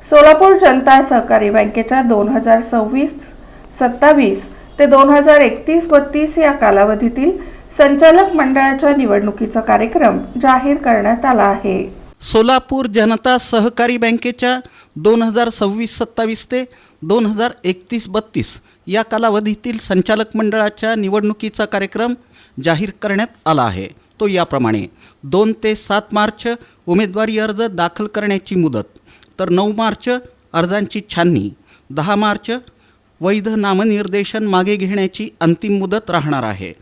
सोलापूर जनता सहकारी बँकेच्या 2026-27 ते 2031-32 या कालावधीतील संचालक मंडळाच्या निवडणुकीचा कार्यक्रम जाहीर करण्यात आला आहे। सोलापूर जनता सहकारी बँकेच्या 2026-27 ते 2031-32 या कालावधीतील संचालक मंडळाच्या निवडणुकीचा कार्यक्रम जाहीर करण्यात आला आहे। तो याप्रमाणे 2 ते 7 मार्च उमेदवारी अर्ज दाखल करण्याची मुदत, तर 9 मार्च अर्जांची छाननी, 10 मार्च वैध नामनिर्देशन मागे घेण्याची अंतिम मुदत राहणार आहे।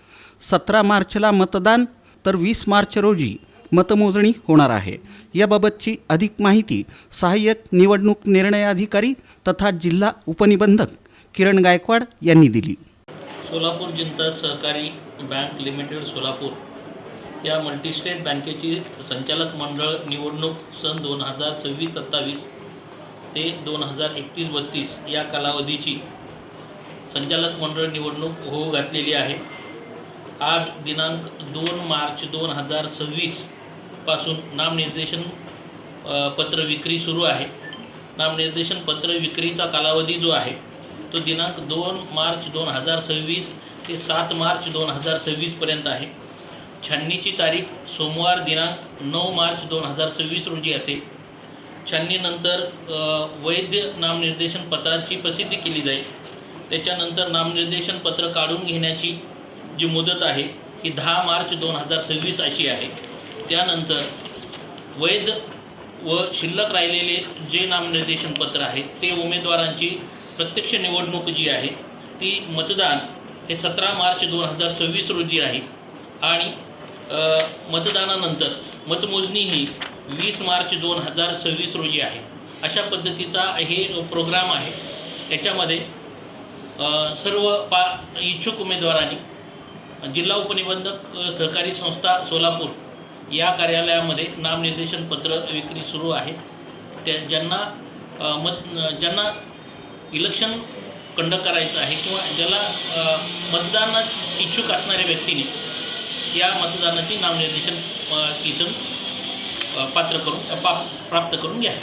17 मार्चला मतदान, तर 20 मार्च रोजी मतमोजणी होणार आहे। याबाबतची अधिक माहिती सहाय्यक निवडणूक निर्णय अधिकारी तथा जिल्हा उपनिबंधक किरण गायकवाड यांनी दिली। सोलापूर जनता सहकारी बँक लिमिटेड सोलापूर या मल्टीस्टेट बँकेची संचालक मंडळ निवडणूक सन 2026-27 ते 2031-32 या कालावधीची संचालक मंडळ निवडणूक होऊ घातलेली आहे। आज दिनांक 2 मार्च 2026 पासून नामनिर्देशन पत्र विक्री सुरू आहे। नामनिर्देशन पत्र विक्रीचा कालावधी जो आहे तो दिनांक 2 मार्च 2026 ते 7 मार्च 2026 पर्यंत आहे। छाननीची तारीख सोमवार दिनांक 9 मार्च 2026 रोजी असेल। छाननीनंतर वैध नामनिर्देशन पत्राची प्रसिद्धी केली जाईल। त्याच्यानंतर नामनिर्देशन पत्र काढून घेण्याची जी मुदत आहे ही 10 मार्च 2026 अशी आहे। त्यानंतर वैध व शिल्लक राहिलेले जे नामनिर्देशन पत्र आहे ते उमेदवारांची प्रत्यक्ष निवडणूक जी आहे ती मतदान हे 17 मार्च 2026 रोजी आहे आणि मतदानानंतर मतमोजणी ही 20 मार्च 2026 रोजी आहे। अशा पद्धतीचा हे प्रोग्राम आहे। याच्यामध्ये सर्व इच्छुक उमेदवारांनी जिल्हा उपनिबंधक सहकारी संस्था सोलापूर या कार्यालयामध्ये नामनिर्देशन पत्र विक्री सुरू आहे। ज्यांना इलेक्शन कंडक्ट करायचं आहे किंवा ज्याला मतदानात इच्छुक असणाऱ्या व्यक्तीने या मतदानाची नामनिर्देशन इथून प्राप्त करून घ्या।